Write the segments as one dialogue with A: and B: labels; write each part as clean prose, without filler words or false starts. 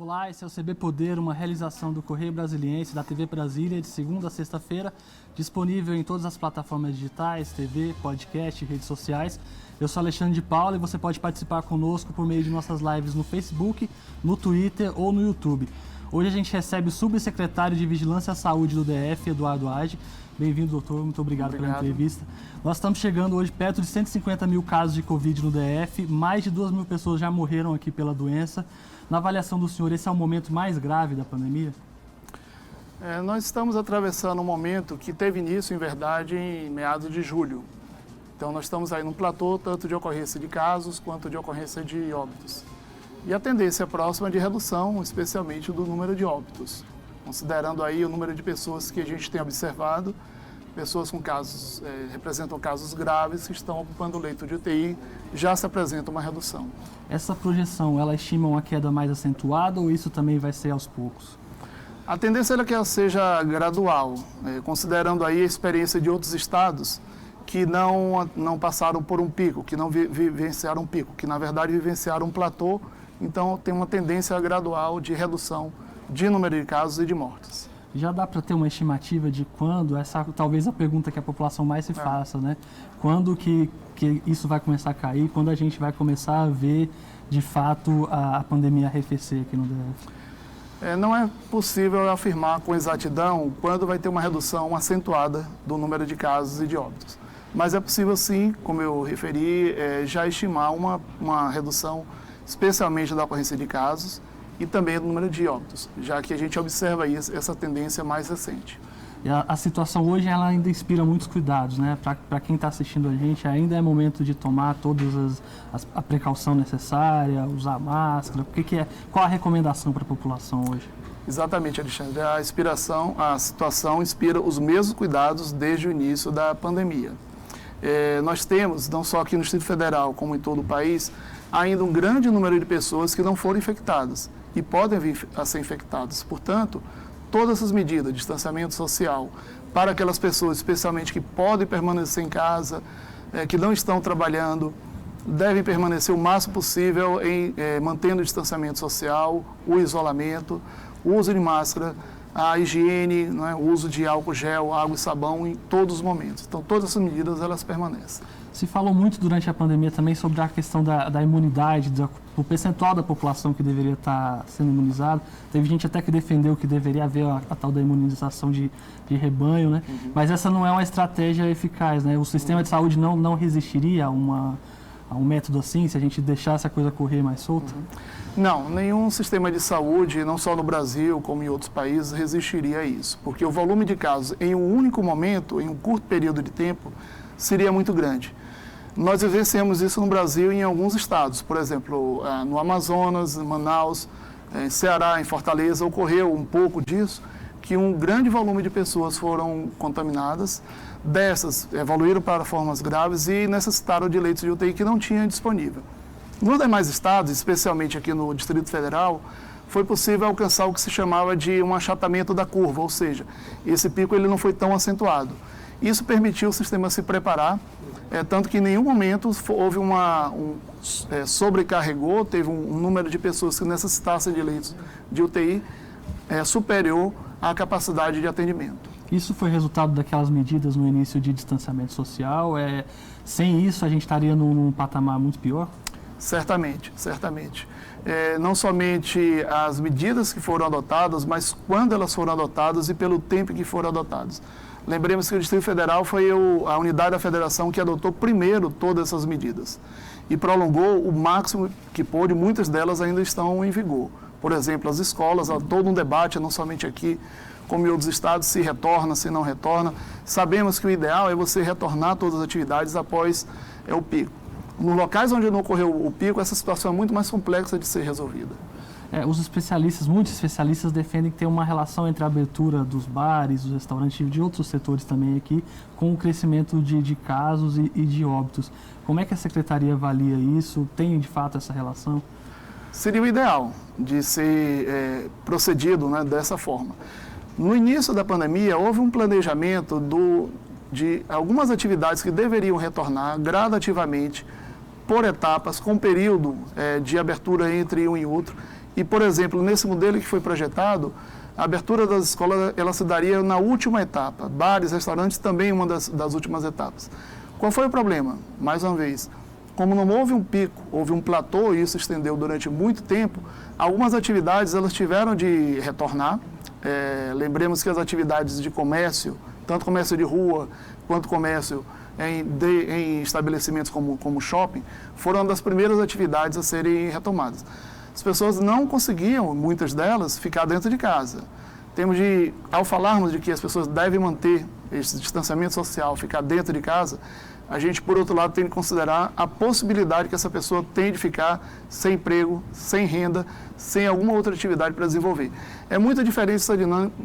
A: Olá, esse é o CB Poder, uma realização do Correio Brasiliense da TV Brasília, de segunda a sexta-feira, disponível em todas as plataformas digitais, TV, podcast e redes sociais. Eu sou Alexandre de Paula e você pode participar conosco por meio de nossas lives no Facebook, no Twitter ou no YouTube. Hoje a gente recebe o subsecretário de Vigilância à Saúde do DF, Eduardo Age. Bem-vindo, doutor. Muito obrigado pela entrevista. Nós estamos chegando hoje perto de 150 mil casos de Covid no DF. Mais de 2 mil pessoas já morreram aqui pela doença. Na avaliação do senhor, esse é o momento mais grave da pandemia?
B: Nós estamos atravessando um momento que teve início, em verdade, em meados de julho. Então, nós estamos aí num platô, tanto de ocorrência de casos quanto de ocorrência de óbitos. E a tendência próxima é de redução, especialmente do número de óbitos. Considerando aí o número de pessoas que a gente tem observado, pessoas com casos, representam casos graves que estão ocupando o leito de UTI, já se apresenta uma redução.
A: Essa projeção, ela estima uma queda mais acentuada ou isso também vai ser aos poucos?
B: A tendência é que ela seja gradual, considerando aí a experiência de outros estados que não passaram por um pico, que não vivenciaram um pico, que na verdade vivenciaram um platô, então tem uma tendência gradual de redução de número de casos e de mortes.
A: Já dá para ter uma estimativa de quando, essa talvez a pergunta que a população mais se faça, né? Quando que isso vai começar a cair, quando a gente vai começar a ver, de fato, a pandemia arrefecer aqui no DF?
B: Não é possível afirmar com exatidão quando vai ter uma redução acentuada do número de casos e de óbitos. Mas é possível sim, como eu referi, já estimar uma redução, especialmente da ocorrência de casos, e também do número de óbitos, já que a gente observa aí essa tendência mais recente.
A: E a situação hoje ela ainda inspira muitos cuidados, né? Para quem está assistindo a gente, ainda é momento de tomar todas a precaução necessária, usar máscara. Qual a recomendação para a população hoje?
B: Exatamente, Alexandre. A situação inspira os mesmos cuidados desde o início da pandemia. Nós temos, não só aqui no Distrito Federal, como em todo o país, ainda um grande número de pessoas que não foram infectadas e podem vir a ser infectadas. Portanto, todas essas medidas de distanciamento social para aquelas pessoas, especialmente que podem permanecer em casa, que não estão trabalhando, devem permanecer o máximo possível mantendo o distanciamento social, o isolamento, o uso de máscara, a higiene, o uso de álcool gel, água e sabão em todos os momentos. Então, todas essas medidas, elas permanecem.
A: Se falou muito durante a pandemia também sobre a questão da imunidade, do percentual da população que deveria estar sendo imunizado. Teve gente até que defendeu que deveria haver a tal da imunização de rebanho, né? Uhum. Mas essa não é uma estratégia eficaz, né? O sistema de saúde não resistiria a um método assim, se a gente deixasse a coisa correr mais solta?
B: Não, nenhum sistema de saúde, não só no Brasil, como em outros países, resistiria a isso. Porque o volume de casos em um único momento, em um curto período de tempo, seria muito grande. Nós vivenciamos isso no Brasil e em alguns estados. Por exemplo, no Amazonas, em Manaus, em Ceará, em Fortaleza, ocorreu um pouco disso, que um grande volume de pessoas foram contaminadas. Dessas, evoluíram para formas graves e necessitaram de leitos de UTI que não tinha disponível. Nos demais estados, especialmente aqui no Distrito Federal, foi possível alcançar o que se chamava de um achatamento da curva, ou seja, esse pico ele não foi tão acentuado. Isso permitiu o sistema se preparar, tanto que em nenhum momento houve sobrecarregou, teve um número de pessoas que necessitassem de leitos de UTI superior à capacidade de atendimento.
A: Isso foi resultado daquelas medidas no início de distanciamento social? Sem isso, a gente estaria num patamar muito pior?
B: Certamente, certamente. Não somente as medidas que foram adotadas, mas quando elas foram adotadas e pelo tempo que foram adotadas. Lembremos que o Distrito Federal foi a unidade da federação que adotou primeiro todas essas medidas e prolongou o máximo que pôde, muitas delas ainda estão em vigor. Por exemplo, as escolas, há todo um debate, não somente aqui, como em outros estados, se retorna, se não retorna. Sabemos que o ideal é você retornar todas as atividades após o pico. Nos locais onde não ocorreu o pico, essa situação é muito mais complexa de ser resolvida.
A: Muitos especialistas defendem que tem uma relação entre a abertura dos bares, dos restaurantes e de outros setores também aqui, com o crescimento de casos e de óbitos. Como é que a Secretaria avalia isso? Tem, de fato, essa relação?
B: Seria o ideal de ser procedido dessa forma. No início da pandemia, houve um planejamento de algumas atividades que deveriam retornar gradativamente, por etapas, com período de abertura entre um e outro, E, por exemplo, nesse modelo que foi projetado, a abertura das escolas ela se daria na última etapa. Bares, restaurantes também uma das últimas etapas. Qual foi o problema? Mais uma vez, como não houve um pico, houve um platô e isso estendeu durante muito tempo, algumas atividades elas tiveram de retornar. Lembremos que as atividades de comércio, tanto comércio de rua quanto comércio em estabelecimentos como shopping, foram uma das primeiras atividades a serem retomadas. As pessoas não conseguiam, muitas delas, ficar dentro de casa. Ao falarmos de que as pessoas devem manter esse distanciamento social, ficar dentro de casa, a gente, por outro lado, tem que considerar a possibilidade que essa pessoa tem de ficar sem emprego, sem renda, sem alguma outra atividade para desenvolver. É muito diferente essa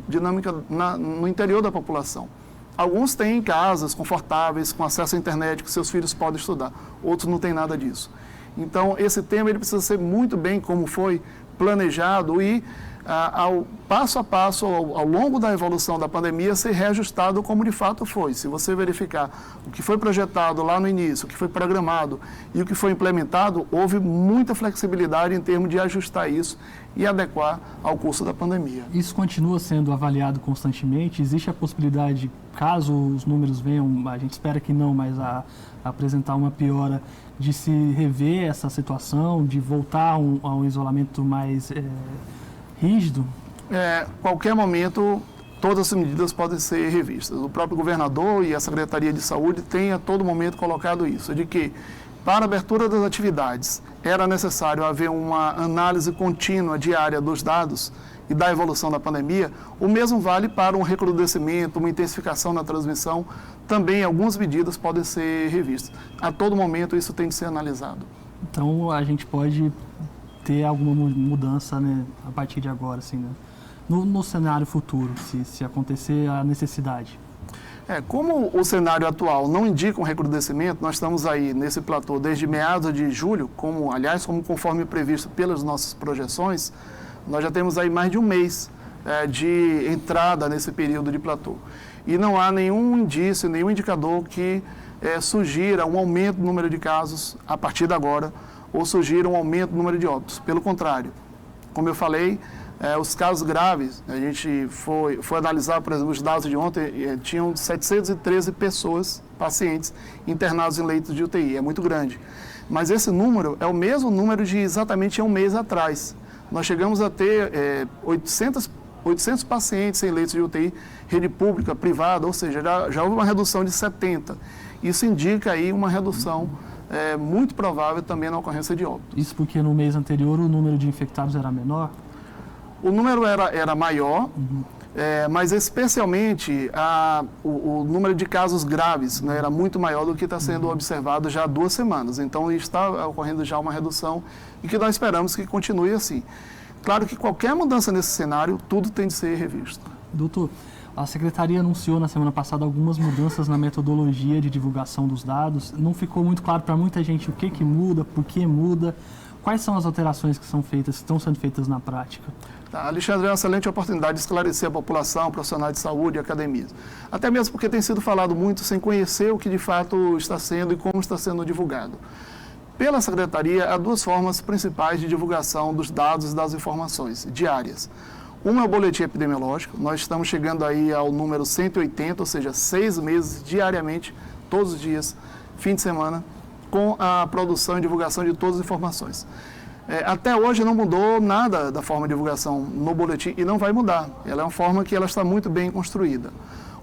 B: dinâmica no interior da população. Alguns têm casas confortáveis, com acesso à internet, que seus filhos podem estudar. Outros não têm nada disso. Então, esse tema ele precisa ser muito bem como foi planejado e, ao passo a passo, ao longo da evolução da pandemia, ser reajustado como de fato foi. Se você verificar o que foi projetado lá no início, o que foi programado e o que foi implementado, houve muita flexibilidade em termos de ajustar isso e adequar ao curso da pandemia.
A: Isso continua sendo avaliado constantemente? Existe a possibilidade, caso os números venham, a gente espera que não, mas a apresentar uma piora, de se rever essa situação, de voltar a um isolamento mais rígido?
B: Qualquer momento, todas as medidas podem ser revistas. O próprio governador e a Secretaria de Saúde têm a todo momento colocado isso, de que para a abertura das atividades era necessário haver uma análise contínua diária dos dados e da evolução da pandemia. O mesmo vale para um recrudescimento, uma intensificação na transmissão. Também algumas medidas podem ser revistas. A todo momento isso tem de ser analisado.
A: Então a gente pode ter alguma mudança, né, a partir de agora, assim, né? No cenário futuro, se acontecer a necessidade.
B: Como o cenário atual não indica um recrudescimento, nós estamos aí nesse platô desde meados de julho, conforme previsto pelas nossas projeções, nós já temos aí mais de um mês de entrada nesse período de platô. E não há nenhum indício, nenhum indicador que sugira um aumento no número de casos a partir de agora, ou sugira um aumento no número de óbitos. Pelo contrário, como eu falei, os casos graves, a gente foi analisar, por exemplo, os dados de ontem, tinham 713 pessoas, pacientes, internados em leitos de UTI, é muito grande. Mas esse número é o mesmo número de exatamente um mês atrás. Nós chegamos a ter 800 pacientes em leitos de UTI, rede pública, privada, ou seja, já houve uma redução de 70. Isso indica aí uma redução muito provável também na ocorrência de óbito.
A: Isso porque no mês anterior o número de infectados era menor?
B: O número era maior, mas especialmente o número de casos graves, né, era muito maior do que está sendo observado já há 2 semanas. Então está ocorrendo já uma redução e que nós esperamos que continue assim. Claro que qualquer mudança nesse cenário, tudo tem de ser revisto.
A: Doutor, a Secretaria anunciou na semana passada algumas mudanças na metodologia de divulgação dos dados. Não ficou muito claro para muita gente o que muda, por que muda. Quais são as alterações que estão sendo feitas na prática?
B: Alexandre, é uma excelente oportunidade de esclarecer a população, profissionais de saúde e academias. Até mesmo porque tem sido falado muito sem conhecer o que de fato está sendo e como está sendo divulgado. Pela Secretaria, há 2 formas principais de divulgação dos dados e das informações diárias. Uma é o boletim epidemiológico, nós estamos chegando aí ao número 180, ou seja, 6 meses diariamente, todos os dias, fim de semana, com a produção e divulgação de todas as informações. Até hoje não mudou nada da forma de divulgação no boletim e não vai mudar. Ela é uma forma que ela está muito bem construída.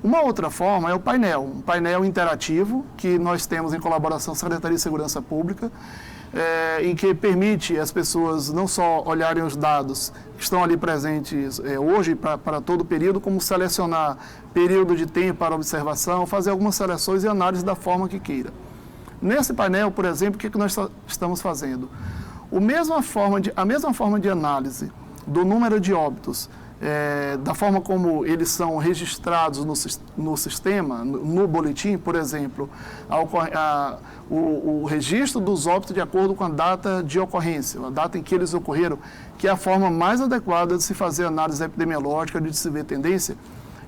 B: Uma outra forma é o painel, um painel interativo que nós temos em colaboração com a Secretaria de Segurança Pública, em que permite as pessoas não só olharem os dados que estão ali presentes hoje para todo o período, como selecionar período de tempo para observação, fazer algumas seleções e análise da forma que queira. Nesse painel, por exemplo, o que nós estamos fazendo? A mesma forma de análise do número de óbitos, da forma como eles são registrados no sistema, no boletim, por exemplo, o registro dos óbitos de acordo com a data de ocorrência, a data em que eles ocorreram, que é a forma mais adequada de se fazer análise epidemiológica, de se ver tendência.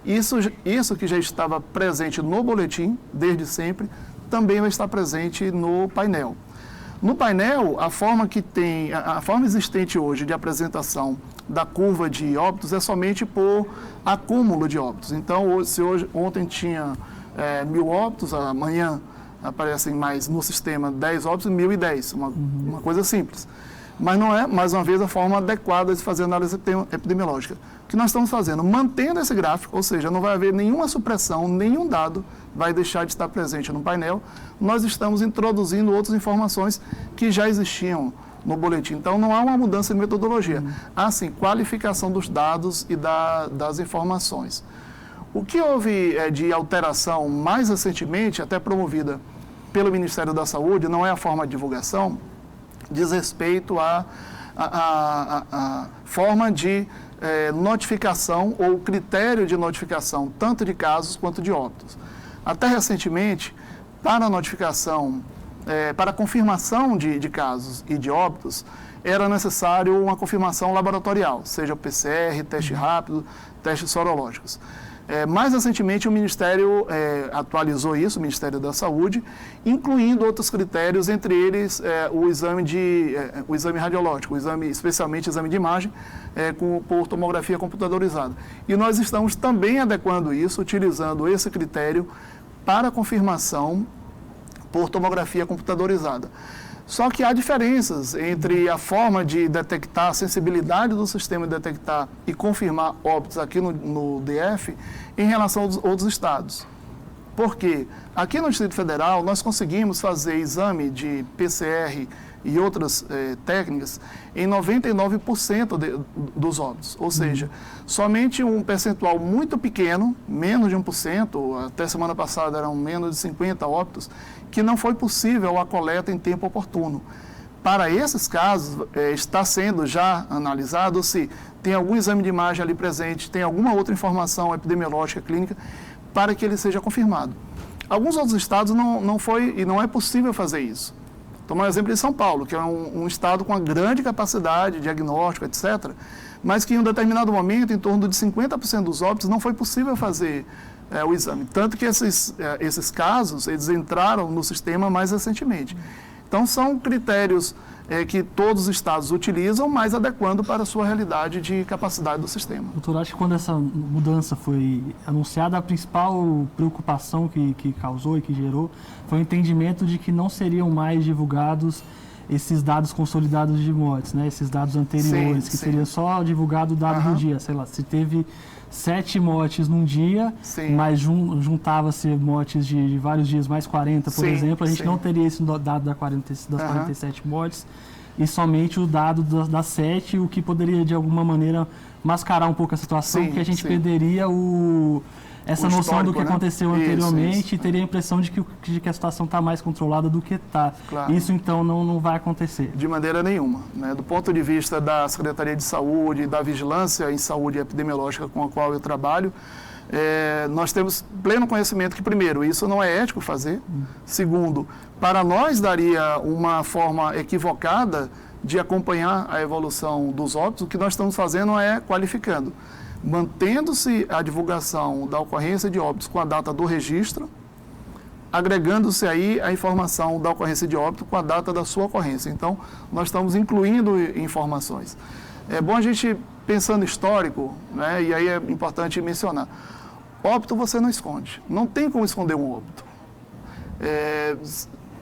B: Isso que já estava presente no boletim, desde sempre, também vai estar presente no painel. No painel, a forma existente hoje de apresentação da curva de óbitos é somente por acúmulo de óbitos. Então, se ontem tinha 1.000 óbitos, amanhã aparecem mais no sistema 10 óbitos, 1.010, uma coisa simples. Mas não é, mais uma vez, a forma adequada de fazer análise epidemiológica. O que nós estamos fazendo? Mantendo esse gráfico, ou seja, não vai haver nenhuma supressão, nenhum dado vai deixar de estar presente no painel. Nós estamos introduzindo outras informações que já existiam no boletim. Então, não há uma mudança de metodologia. Há, sim, qualificação dos dados e das informações. O que houve de alteração mais recentemente, até promovida pelo Ministério da Saúde, não é a forma de divulgação, diz respeito à forma de notificação ou critério de notificação, tanto de casos quanto de óbitos. Até recentemente, para a notificação, para a confirmação de casos e de óbitos, era necessário uma confirmação laboratorial, seja o PCR, teste rápido, testes sorológicos. Mais recentemente, o Ministério atualizou isso, o Ministério da Saúde, incluindo outros critérios, entre eles o exame radiológico, especialmente o exame de imagem, por tomografia computadorizada. E nós estamos também adequando isso, utilizando esse critério para confirmação por tomografia computadorizada. Só que há diferenças entre a forma de detectar, a sensibilidade do sistema de detectar e confirmar óbitos aqui no DF em relação aos outros estados. Por quê? Aqui no Distrito Federal, nós conseguimos fazer exame de PCR e outras técnicas em 99% dos óbitos. Ou seja, somente um percentual muito pequeno, menos de 1%, até semana passada eram menos de 50 óbitos, que não foi possível a coleta em tempo oportuno. Para esses casos, está sendo já analisado se tem algum exame de imagem ali presente, tem alguma outra informação epidemiológica clínica, para que ele seja confirmado. Alguns outros estados não foi e não é possível fazer isso. Tomar um exemplo de São Paulo, que é um estado com uma grande capacidade de diagnóstico, etc., mas que em um determinado momento, em torno de 50% dos óbitos, não foi possível fazer o exame. Tanto que esses casos, eles entraram no sistema mais recentemente. Então, são critérios que todos os estados utilizam, mas adequando para a sua realidade de capacidade do sistema.
A: Doutor, acho que quando essa mudança foi anunciada, a principal preocupação que causou e que gerou foi o entendimento de que não seriam mais divulgados esses dados consolidados de mortes, né? Esses dados anteriores, que seria só divulgado o dado do dia. Sei lá, se teve 7 mortes num dia, mas juntava-se mortes de vários dias, mais 40, por exemplo, a gente não teria esse dado das 47 mortes e somente o dado das 7, o que poderia, de alguma maneira, mascarar um pouco a situação, porque a gente perderia essa noção do que aconteceu anteriormente e teria a impressão de que a situação está mais controlada do que está. Claro. Isso, então, não vai acontecer.
B: De maneira nenhuma, né? Do ponto de vista da Secretaria de Saúde, da Vigilância em Saúde Epidemiológica com a qual eu trabalho, nós temos pleno conhecimento que, primeiro, isso não é ético fazer. Segundo, para nós daria uma forma equivocada de acompanhar a evolução dos óbitos. O que nós estamos fazendo é qualificando, mantendo-se a divulgação da ocorrência de óbitos com a data do registro, agregando-se aí a informação da ocorrência de óbito com a data da sua ocorrência. Então, nós estamos incluindo informações. É bom a gente, pensando histórico, né, e aí é importante mencionar, óbito você não esconde, não tem como esconder um óbito.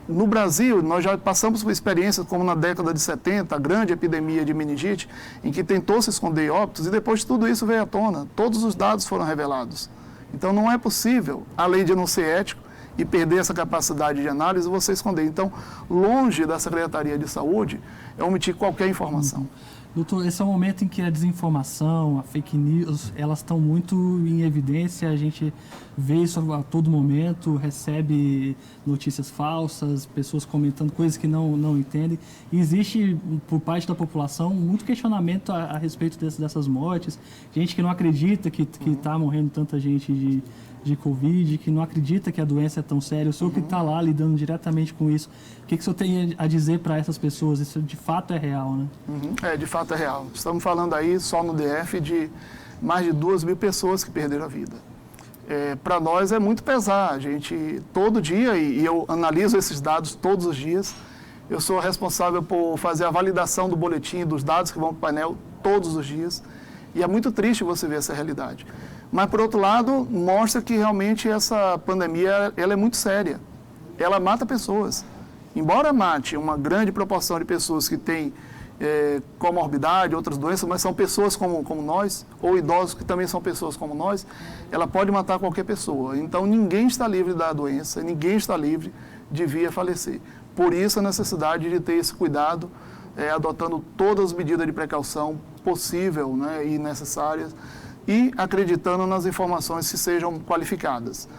B: No Brasil, nós já passamos por experiências como na década de 70, a grande epidemia de meningite, em que tentou se esconder óbitos, e depois de tudo isso veio à tona, todos os dados foram revelados. Então, não é possível, além de não ser ético e perder essa capacidade de análise, você esconder. Então, longe da Secretaria de Saúde, é omitir qualquer informação.
A: Doutor, esse é um momento em que a desinformação, a fake news, elas estão muito em evidência, a gente vê isso a todo momento, recebe notícias falsas, pessoas comentando coisas que não entendem. E existe, por parte da população, muito questionamento a respeito dessas mortes, gente que não acredita que está morrendo tanta gente de Covid, que não acredita que a doença é tão séria. O senhor que está lá lidando diretamente com isso, o que o senhor tem a dizer para essas pessoas? Isso de fato é real, né?
B: De fato é real. Estamos falando aí, só no DF, de mais de 2.000 pessoas que perderam a vida. Para nós é muito pesar. A gente, todo dia, e eu analiso esses dados todos os dias, Eu sou responsável por fazer a validação do boletim, dos dados que vão para o painel todos os dias. E é muito triste você ver essa realidade. Mas, por outro lado, mostra que realmente essa pandemia ela é muito séria. Ela mata pessoas. Embora mate uma grande proporção de pessoas que têm comorbidade, outras doenças, mas são pessoas como nós, ou idosos que também são pessoas como nós, ela pode matar qualquer pessoa. Então, ninguém está livre da doença, ninguém está livre de vir a falecer. Por isso, a necessidade de ter esse cuidado, adotando todas as medidas de precaução possível, né, e necessárias, e acreditando nas informações que sejam qualificadas.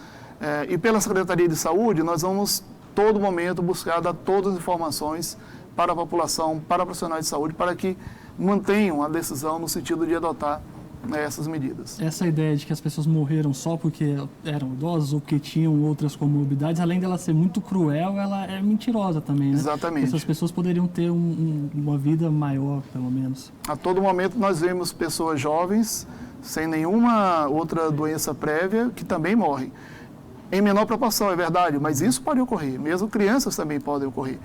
B: E pela Secretaria de Saúde, nós vamos, todo momento, buscar dar todas as informações para a população, para profissionais de saúde, para que mantenham a decisão no sentido de adotar essas medidas.
A: Essa ideia de que as pessoas morreram só porque eram idosas ou porque tinham outras comorbidades, além dela ser muito cruel, ela é mentirosa também, né?
B: Exatamente.
A: Essas pessoas poderiam ter uma vida maior, pelo menos.
B: A todo momento nós vemos pessoas jovens, sem nenhuma outra doença prévia, que também morrem. Em menor proporção, é verdade, mas isso pode ocorrer. Mesmo crianças também podem ocorrer.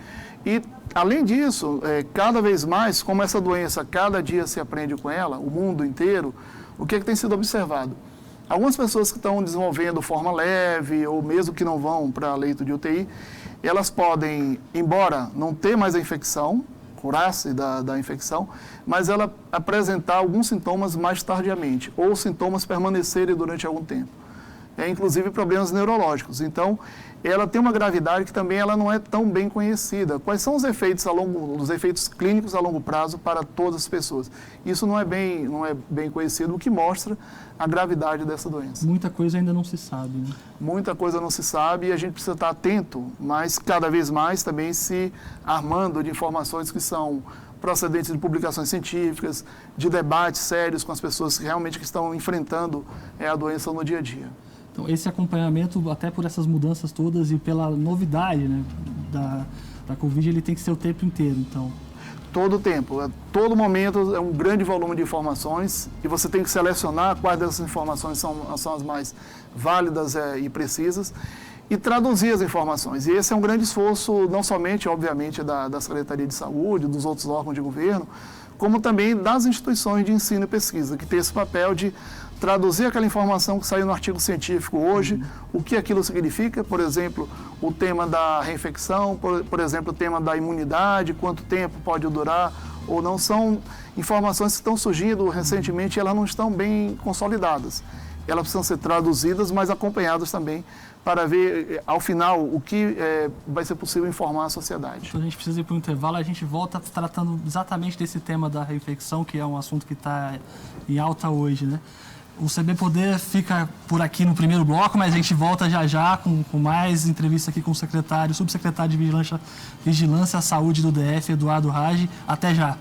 B: E, além disso, cada vez mais, como essa doença, cada dia se aprende com ela, o mundo inteiro, o que tem sido observado? Algumas pessoas que estão desenvolvendo forma leve, ou mesmo que não vão para leito de UTI, elas podem, embora não ter mais a infecção, curar-se da infecção, mas ela apresentar alguns sintomas mais tardiamente, ou sintomas permanecerem durante algum tempo. Inclusive problemas neurológicos. Então, ela tem uma gravidade que também ela não é tão bem conhecida. Quais são os efeitos clínicos a longo prazo para todas as pessoas? Isso não é bem conhecido, o que mostra a gravidade dessa doença.
A: Muita coisa ainda não se sabe, né?
B: Muita coisa não se sabe e a gente precisa estar atento, mas cada vez mais também se armando de informações que são procedentes de publicações científicas, de debates sérios com as pessoas que realmente estão enfrentando a doença no dia a dia.
A: Então, esse acompanhamento, até por essas mudanças todas e pela novidade, né, da Covid, ele tem que ser o tempo inteiro, então.
B: Todo o tempo, a todo momento é um grande volume de informações e você tem que selecionar quais dessas informações são as mais válidas e precisas e traduzir as informações. E esse é um grande esforço, não somente, obviamente, da Secretaria de Saúde, dos outros órgãos de governo, como também das instituições de ensino e pesquisa, que tem esse papel de traduzir aquela informação que saiu no artigo científico hoje, o que aquilo significa, por exemplo, o tema da reinfecção, por exemplo, o tema da imunidade, quanto tempo pode durar ou não. São informações que estão surgindo recentemente e elas não estão bem consolidadas. Elas precisam ser traduzidas, mas acompanhadas também para ver, ao final, o que vai ser possível informar a sociedade.
A: Então a gente precisa ir para o intervalo, a gente volta tratando exatamente desse tema da reinfecção, que é um assunto que está em alta hoje, né? O CB Poder fica por aqui no primeiro bloco, mas a gente volta já com mais entrevista aqui com o subsecretário de Vigilância à Saúde do DF, Eduardo Rage. Até já!